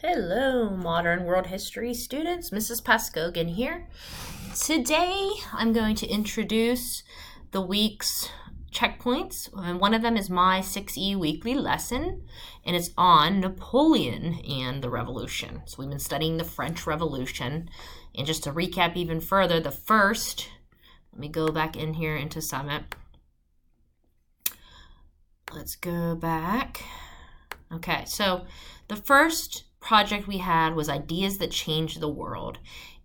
Hello, modern world history students. Mrs. Paskogan here. Today, I'm going to introduce the week's checkpoints, and one of them is my 6E weekly lesson, and it's on Napoleon and the Revolution. So we've been studying the French Revolution, and just to recap even further, let me go back in here into Summit. Let's go back. Okay, so the first project we had was Ideas That Changed the World.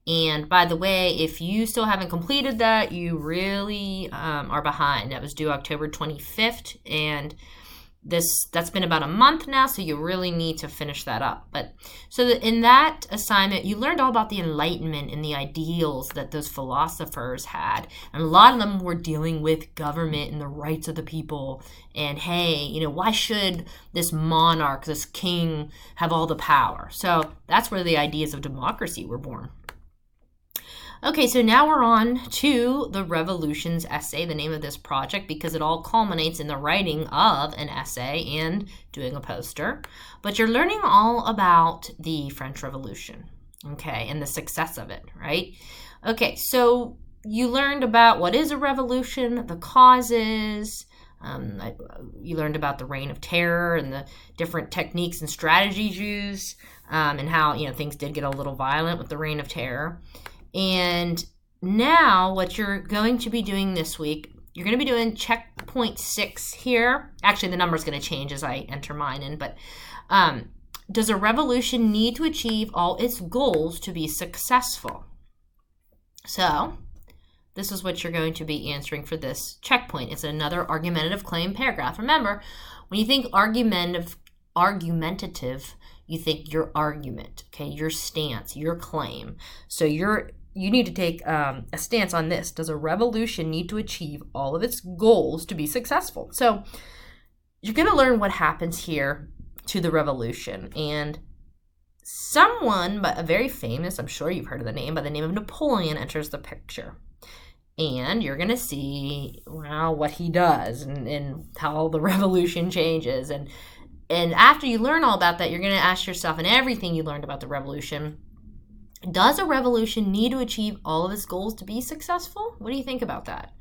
And by the way, if you still haven't completed that, you really are behind. That was due October 25th, and that's been about a month now, so you really need to finish that up. In that assignment, you learned all about the Enlightenment and the ideals that those philosophers had. And a lot of them were dealing with government and the rights of the people. And hey, why should this monarch, this king, have all the power? So that's where the ideas of democracy were born. Okay, so now we're on to the Revolutions essay, the name of this project, because it all culminates in the writing of an essay and doing a poster. But you're learning all about the French Revolution, okay, and the success of it, right? Okay, so you learned about what is a revolution, the causes. You learned about the Reign of Terror and the different techniques and strategies used, and how things did get a little violent with the Reign of Terror. And now what you're going to be doing this week, you're going to be doing checkpoint 6 here. Actually, the number is going to change as I enter mine in. But does a revolution need to achieve all its goals to be successful? So this is what you're going to be answering for this checkpoint. It's another argumentative claim paragraph. Remember, when you think argumentative, you think your argument, okay, your stance, your claim. So you need to take a stance on this. Does a revolution need to achieve all of its goals to be successful? So you're going to learn what happens here to the revolution. And someone, but a very famous, I'm sure you've heard of the name, by the name of Napoleon enters the picture. And you're going to see, what he does and how the revolution changes. And after you learn all about that, you're going to ask yourself, and everything you learned about the revolution, does a revolution need to achieve all of its goals to be successful? What do you think about that?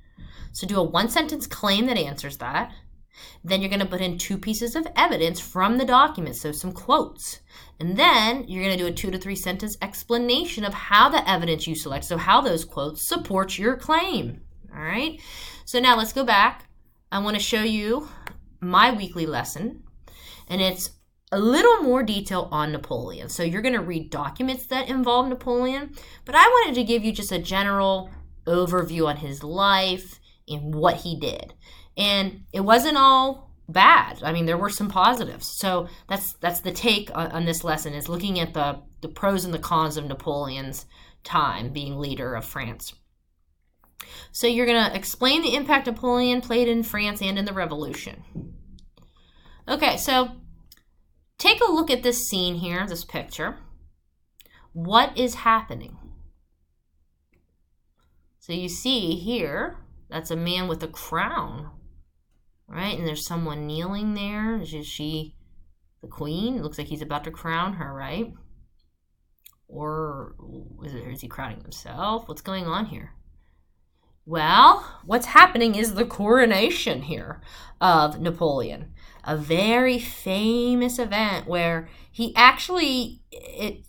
So do a one-sentence claim that answers that. Then you're going to put in 2 pieces of evidence from the document, so some quotes. And then you're going to do a 2 to 3 sentence explanation of how the evidence you select, so how those quotes support your claim. All right? So now let's go back. I want to show you my weekly lesson, and it's a little more detail on Napoleon. So you're going to read documents that involve Napoleon, but I wanted to give you just a general overview on his life and what he did. And it wasn't all bad. I mean, there were some positives. So that's the take on this lesson, is looking at the pros and the cons of Napoleon's time being leader of France. So you're going to explain the impact Napoleon played in France and in the Revolution. Okay, so take a look at this scene here, this picture. What is happening? So you see here, that's a man with a crown, right? And there's someone kneeling there. Is she the queen? It looks like he's about to crown her, right? Or is he crowning himself? What's going on here? Well, what's happening is the coronation here of Napoleon, a very famous event where he actually,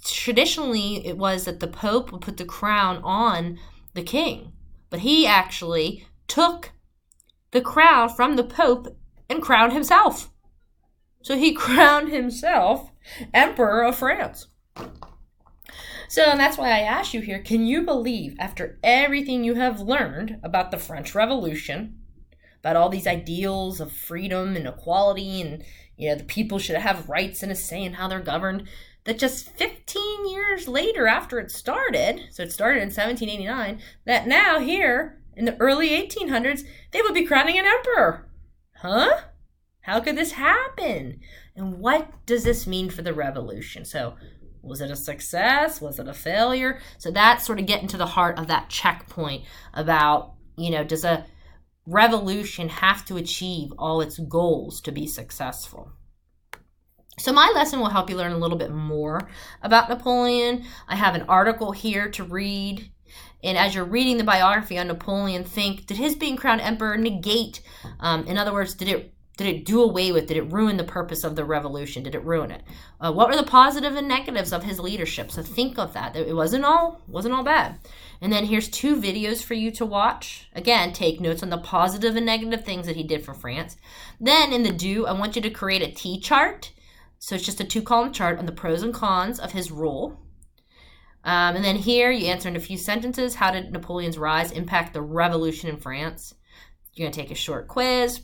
traditionally it was that the Pope would put the crown on the king, but he actually took the crown from the Pope and crowned himself. So he crowned himself Emperor of France. So that's why I asked you here, can you believe, after everything you have learned about the French Revolution, about all these ideals of freedom and equality, and the people should have rights and a say in how they're governed, that just 15 years later after it started, so it started in 1789, that now here in the early 1800s, they would be crowning an emperor? Huh? How could this happen? And what does this mean for the revolution? So was it a success? Was it a failure? So that's sort of getting to the heart of that checkpoint about, does a revolution have to achieve all its goals to be successful? So my lesson will help you learn a little bit more about Napoleon. I have an article here to read. And as you're reading the biography on Napoleon, think, did his being crowned emperor negate, in other words, did it do away with, did it ruin the purpose of the revolution? Did it ruin it? What were the positive and negatives of his leadership? So think of that. It wasn't all bad. And then here's 2 videos for you to watch. Again, take notes on the positive and negative things that he did for France. Then in the do, I want you to create a T-chart. So it's just a 2-column chart on the pros and cons of his rule. And then here you answer in a few sentences, how did Napoleon's rise impact the revolution in France? You're going to take a short quiz.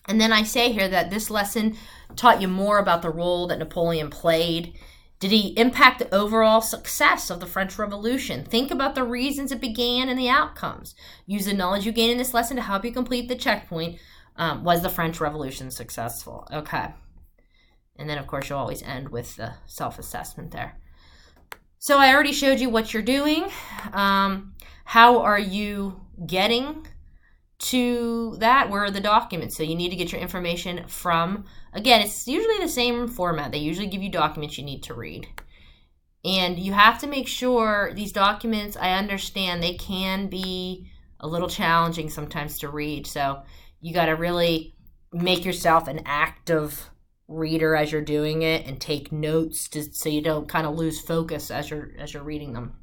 And then I say here that this lesson taught you more about the role that Napoleon played. Did he impact the overall success of the French Revolution? Think about the reasons it began and the outcomes. Use the knowledge you gain in this lesson to help you complete the checkpoint. Was the French Revolution successful? Okay. And then, of course, you'll always end with the self-assessment there. So I already showed you what you're doing. How are you getting to that? Where are the documents? So you need to get your information from, again, it's usually the same format. They usually give you documents you need to read. And you have to make sure these documents, I understand they can be a little challenging sometimes to read. So you got to really make yourself an active reader as you're doing it and take notes so you don't kind of lose focus as you're reading them.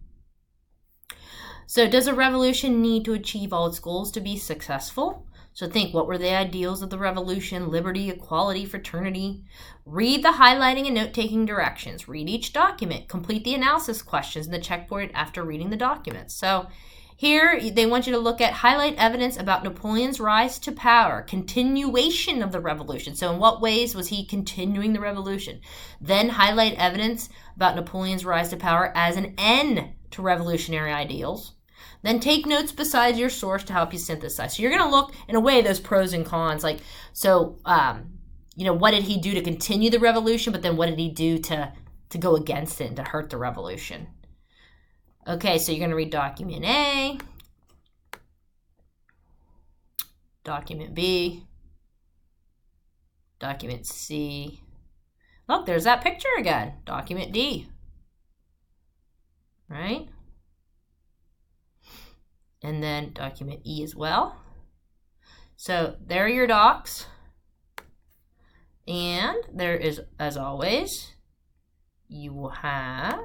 So does a revolution need to achieve all its goals to be successful? So think, what were the ideals of the revolution? Liberty, equality, fraternity. Read the highlighting and note-taking directions. Read each document. Complete the analysis questions in the checkboard after reading the documents. So here, they want you to look at highlight evidence about Napoleon's rise to power, continuation of the revolution. So in what ways was he continuing the revolution? Then highlight evidence about Napoleon's rise to power as an end to revolutionary ideals. Then take notes besides your source to help you synthesize. So you're going to look, in a way, those pros and cons. Like, so, what did he do to continue the revolution? But then what did he do to go against it and to hurt the revolution? Okay, so you're going to read document A, document B, document C. Look, there's that picture again, document D, right? And then document E as well. So there are your docs. And there is, as always, you will have,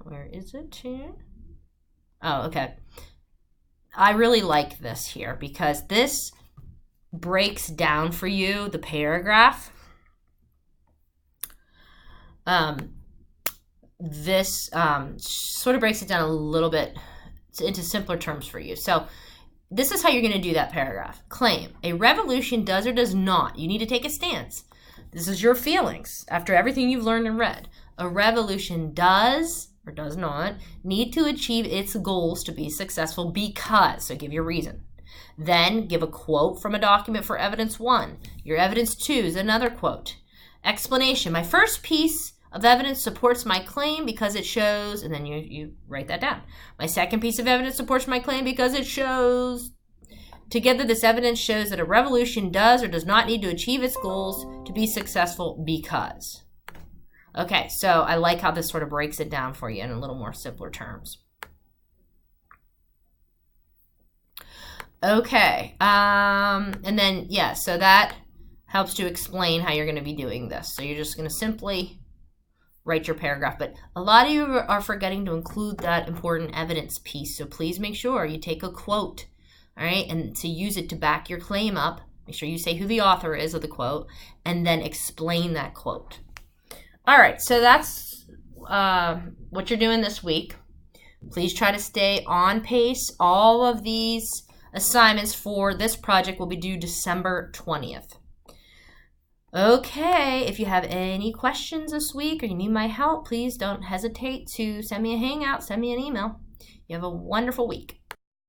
where is it here? Oh, okay. I really like this here because this breaks down for you the paragraph. This sort of breaks it down a little bit into simpler terms for you. So this is how you're going to do that paragraph. Claim, a revolution does or does not. You need to take a stance. This is your feelings after everything you've learned and read. A revolution does or does not need to achieve its goals to be successful because, so give your reason. Then give a quote from a document for evidence 1. Your evidence 2 is another quote. Explanation, my first piece of evidence supports my claim because it shows, and then you write that down. My second piece of evidence supports my claim because it shows. Together, this evidence shows that a revolution does or does not need to achieve its goals to be successful because. Okay, so I like how this sort of breaks it down for you in a little more simpler terms. Okay, and then, yeah, so that helps to explain how you're going to be doing this. So you're just going to simply write your paragraph. But a lot of you are forgetting to include that important evidence piece. So please make sure you take a quote, all right, and to use it to back your claim up. Make sure you say who the author is of the quote and then explain that quote. All right, so that's what you're doing this week. Please try to stay on pace. All of these assignments for this project will be due December 20th. Okay, if you have any questions this week or you need my help, please don't hesitate to send me a hangout, send me an email. You have a wonderful week.